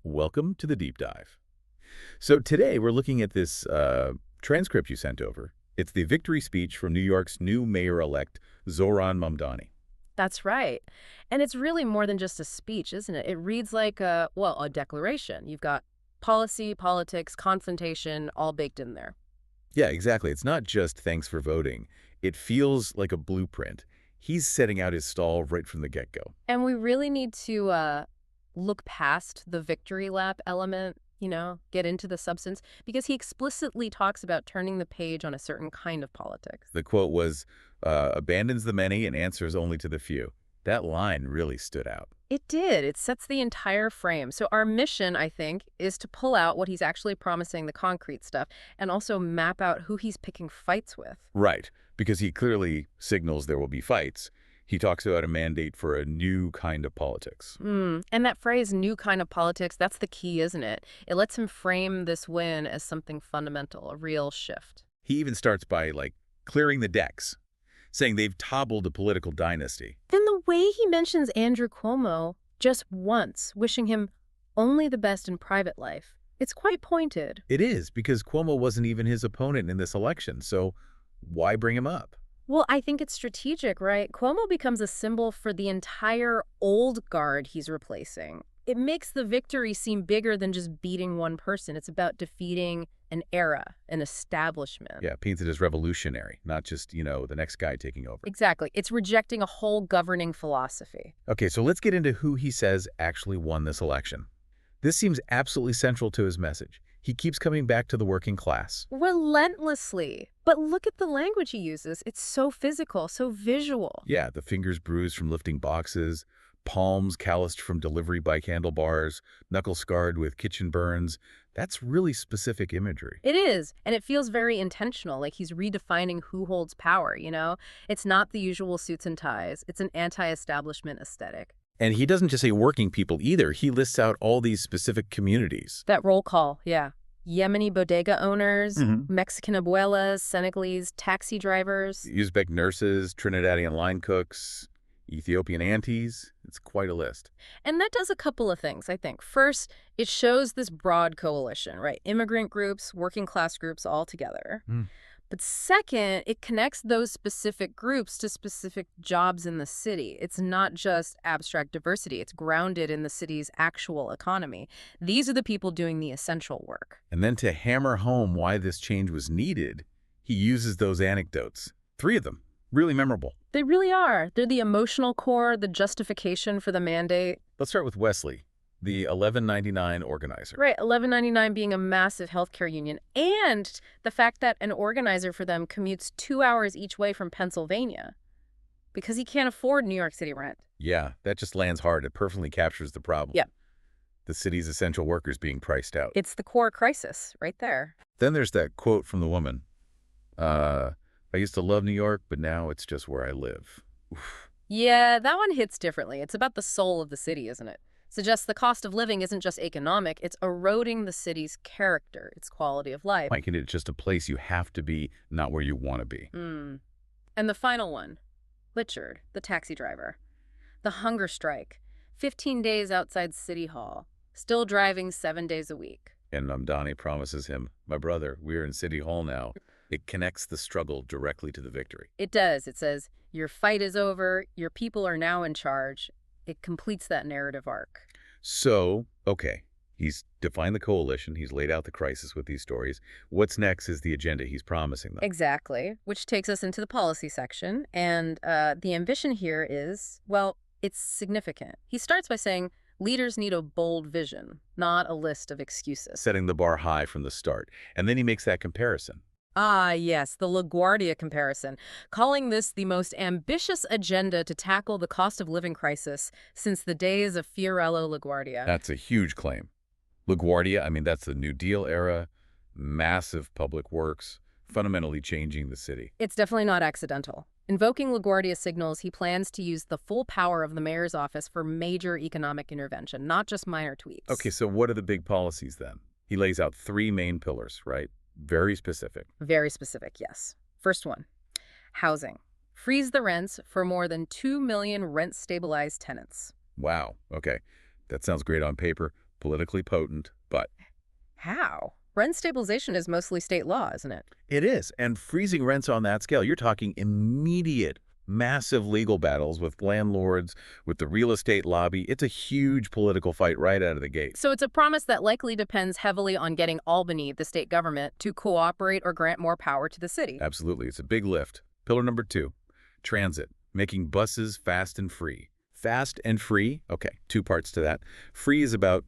Welcome to the deep dive. So today we're looking at this transcript you sent over. It's the victory speech from New York's new mayor-elect, Zohran Mamdani. That's right. And it's really more than just a speech, isn't it? It reads like a declaration. You've got policy, politics, confrontation, all baked in there. Yeah, exactly. It's not just thanks for voting. It feels like a blueprint. He's setting out his stall right from the get-go. And we really need to look past the victory lap element, get into the substance, because he explicitly talks about turning the page on a certain kind of politics. The quote was, abandons the many and answers only to the few. That line really stood out. It did. It sets the entire frame. So our mission, I think, is to pull out what he's actually promising, the concrete stuff, and also map out who he's picking fights with. Right, because he clearly signals there will be fights. He talks about a mandate for a new kind of politics. And that phrase, new kind of politics, that's the key, isn't it? It lets him frame this win as something fundamental, a real shift. He even starts by, clearing the decks, saying they've toppled a political dynasty. And the way he mentions Andrew Cuomo just once, wishing him only the best in private life, it's quite pointed. It is, because Cuomo wasn't even his opponent in this election, so why bring him up? Well, I think it's strategic, right? Cuomo becomes a symbol for the entire old guard he's replacing. It makes the victory seem bigger than just beating one person. It's about defeating an era, an establishment. Yeah, paints it as revolutionary, not just, the next guy taking over. Exactly. It's rejecting a whole governing philosophy. Okay, so let's get into who he says actually won this election. This seems absolutely central to his message. He keeps coming back to the working class. Relentlessly. But look at the language he uses. It's so physical, so visual. Yeah, the fingers bruised from lifting boxes, palms calloused from delivery bike handlebars, knuckles scarred with kitchen burns. That's really specific imagery. It is, and it feels very intentional, like he's redefining who holds power, It's not the usual suits and ties. It's an anti-establishment aesthetic. And he doesn't just say working people either. He lists out all these specific communities. That roll call, yeah. Yemeni bodega owners, Mexican abuelas, Senegalese taxi drivers. Uzbek nurses, Trinidadian line cooks, Ethiopian aunties. It's quite a list. And that does a couple of things, I think. First, it shows this broad coalition, right? Immigrant groups, working class groups all together. But second, it connects those specific groups to specific jobs in the city. It's not just abstract diversity. It's grounded in the city's actual economy. These are the people doing the essential work. And then to hammer home why this change was needed, he uses those anecdotes. 3 of them. Really memorable. They really are. They're the emotional core, the justification for the mandate. Let's start with Wesley, the 1199 organizer. Right, 1199 being a massive healthcare union, and the fact that an organizer for them commutes 2 hours each way from Pennsylvania because he can't afford New York City rent. Yeah, that just lands hard. It perfectly captures the problem. Yep. The city's essential workers being priced out. It's the core crisis right there. Then there's that quote from the woman. I used to love New York, but now it's just where I live. Oof. Yeah, that one hits differently. It's about the soul of the city, isn't it? Suggests the cost of living isn't just economic, it's eroding the city's character, its quality of life. Making it just a place you have to be, not where you want to be. And the final one, Richard, the taxi driver. The hunger strike, 15 days outside City Hall, still driving 7 days a week. And Mamdani promises him, my brother, we're in City Hall now. It connects the struggle directly to the victory. It does. It says, your fight is over, your people are now in charge. It completes that narrative arc. So, okay, he's defined the coalition, he's laid out the crisis with these stories. What's next is the agenda he's promising them. Exactly, which takes us into the policy section. And the ambition here is, well, it's significant. He starts by saying, leaders need a bold vision, not a list of excuses. Setting the bar high from the start. And then he makes that comparison. Ah, yes, the LaGuardia comparison, calling this the most ambitious agenda to tackle the cost of living crisis since the days of Fiorello LaGuardia. That's a huge claim. LaGuardia, that's the New Deal era, massive public works, fundamentally changing the city. It's definitely not accidental. Invoking LaGuardia signals he plans to use the full power of the mayor's office for major economic intervention, not just minor tweaks. Okay, so what are the big policies then? He lays out 3 main pillars, right? Very specific. Very specific, yes. First one, housing. Freeze the rents for more than 2 million rent-stabilized tenants. Wow. Okay. That sounds great on paper, politically potent, but How? Rent stabilization is mostly state law, isn't it? it is. And freezing rents on that scale, you're talking immediate, massive legal battles with landlords, with the real estate lobby. It's a huge political fight right out of the gate. So it's a promise that likely depends heavily on getting Albany, the state government, to cooperate or grant more power to the city. Absolutely. It's a big lift. Pillar number 2, transit, making buses fast and free. Fast and free, okay, 2 parts to that. Free is about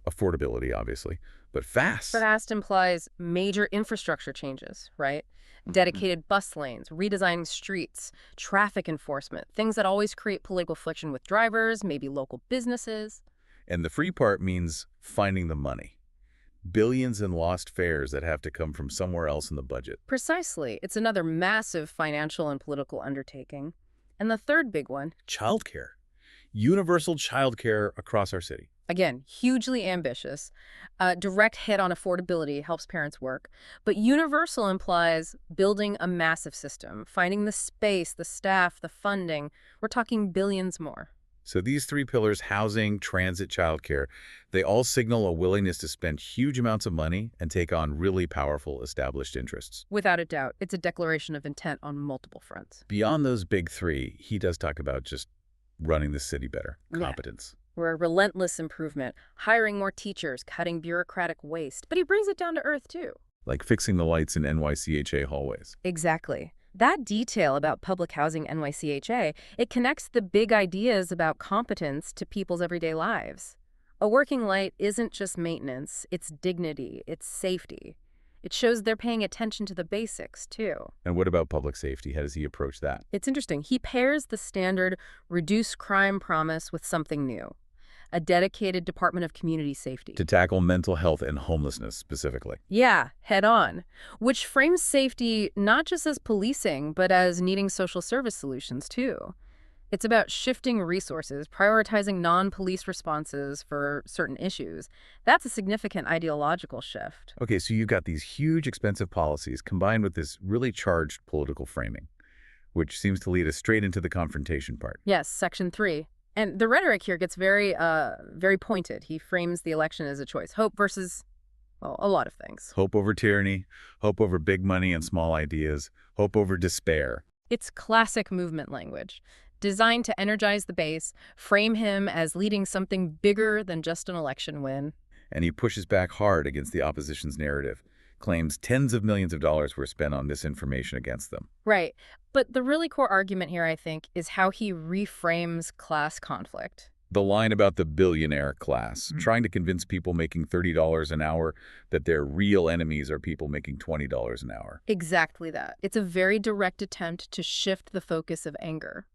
affordability, obviously, but fast. Fast implies major infrastructure changes, right? Dedicated bus lanes, redesigning streets, traffic enforcement, things that always create political friction with drivers, maybe local businesses. And the free part means finding the money. Billions in lost fares that have to come from somewhere else in the budget. Precisely. It's another massive financial and political undertaking. And the third big one, Childcare. Universal childcare across our city. again, hugely ambitious. Direct hit on affordability helps parents work. But universal implies building a massive system, finding the space, the staff, the funding. We're talking billions more. So these 3 pillars, housing, transit, childcare, they all signal a willingness to spend huge amounts of money and take on really powerful established interests. Without a doubt, it's a declaration of intent on multiple fronts. Beyond those big 3, he does talk about just running the city better, Yeah. competence. We're a relentless improvement, hiring more teachers, cutting bureaucratic waste. But he brings it down to earth, too. Like fixing the lights in NYCHA hallways. Exactly. That detail about public housing NYCHA, it connects the big ideas about competence to people's everyday lives. A working light isn't just maintenance, it's dignity, it's safety. It shows they're paying attention to the basics, too. And what about public safety? How does he approach that? It's interesting. He pairs the standard reduce crime promise with something new. A dedicated Department of Community Safety. To tackle mental health and homelessness specifically. Yeah, head on. Which frames safety not just as policing, but as needing social service solutions, too. It's about shifting resources, prioritizing non-police responses for certain issues. That's a significant ideological shift. Okay, so you've got these huge, expensive policies combined with this really charged political framing, which seems to lead us straight into the confrontation part. Yes, Section 3. And the rhetoric here gets very pointed. He frames the election as a choice. Hope versus, well, a lot of things. Hope over tyranny, hope over big money and small ideas, hope over despair. It's classic movement language, designed to energize the base, frame him as leading something bigger than just an election win. And he pushes back hard against the opposition's narrative, claims tens of millions of dollars were spent on misinformation against them. Right. But the really core argument here, I think, is how he reframes class conflict. The line about the billionaire class, trying to convince people making $30 an hour that their real enemies are people making $20 an hour. Exactly that. It's a very direct attempt to shift the focus of anger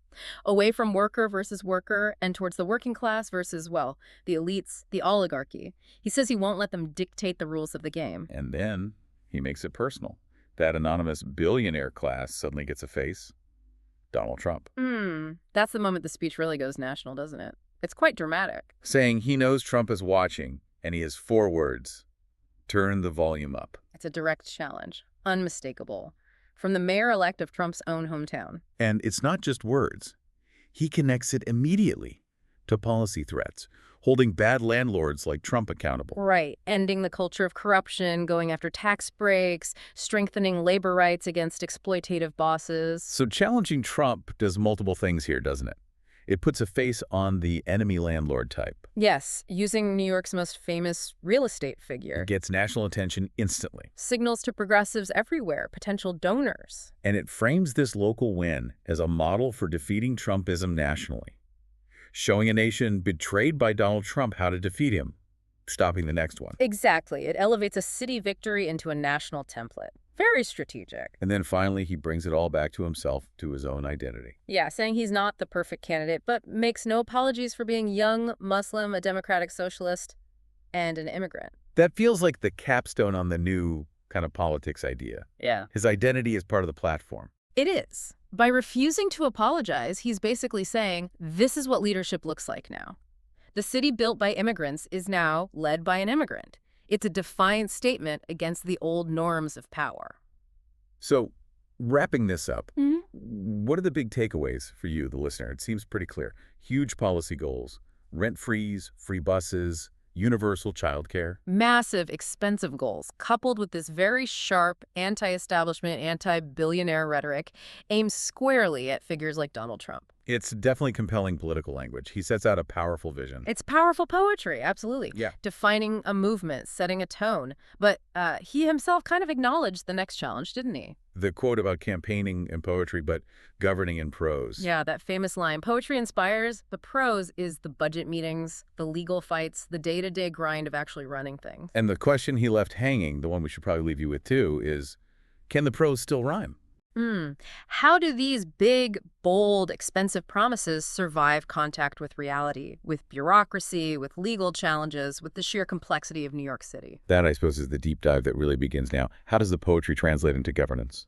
away from worker versus worker and towards the working class versus, well, the elites, the oligarchy. He says he won't let them dictate the rules of the game. And then he makes it personal. That anonymous billionaire class suddenly gets a face. Donald Trump. That's the moment the speech really goes national, doesn't it? It's quite dramatic. Saying he knows Trump is watching, and he has 4 words. Turn the volume up. It's a direct challenge, unmistakable, from the mayor-elect of Trump's own hometown. And it's not just words. He connects it immediately to policy threats, holding bad landlords like Trump accountable. Right. Ending the culture of corruption, going after tax breaks, strengthening labor rights against exploitative bosses. So challenging Trump does multiple things here, doesn't it? It puts a face on the enemy landlord type. Yes, using New York's most famous real estate figure. It gets national attention instantly. Signals to progressives everywhere, potential donors. And it frames this local win as a model for defeating Trumpism nationally, showing a nation betrayed by Donald Trump how to defeat him, stopping the next one. Exactly. It elevates a city victory into a national template. Very strategic. And then finally, he brings it all back to himself, to his own identity. Yeah, saying he's not the perfect candidate, but makes no apologies for being young, Muslim, a democratic socialist, and an immigrant. That feels like the capstone on the new kind of politics idea. Yeah. His identity is part of the platform. It is. By refusing to apologize, he's basically saying, this is what leadership looks like now. The city built by immigrants is now led by an immigrant. It's a defiant statement against the old norms of power. So, wrapping this up, what are the big takeaways for you, the listener? It seems pretty clear. Huge policy goals, rent freeze, free buses, Universal childcare. Massive, expensive goals, coupled with this very sharp, anti-establishment, anti-billionaire rhetoric, aimed squarely at figures like Donald Trump. It's definitely compelling political language. He sets out a powerful vision. It's powerful poetry, absolutely. Yeah. Defining a movement, setting a tone. But he himself kind of acknowledged the next challenge, didn't he? The quote about campaigning in poetry, but governing in prose. Yeah, that famous line, poetry inspires, the prose is the budget meetings, the legal fights, the day-to-day grind of actually running things. And the question he left hanging, the one we should probably leave you with too, is, can the prose still rhyme? How do these big, bold, expensive promises survive contact with reality, with bureaucracy, with legal challenges, with the sheer complexity of New York City? That, I suppose, is the deep dive that really begins now. How does the poetry translate into governance?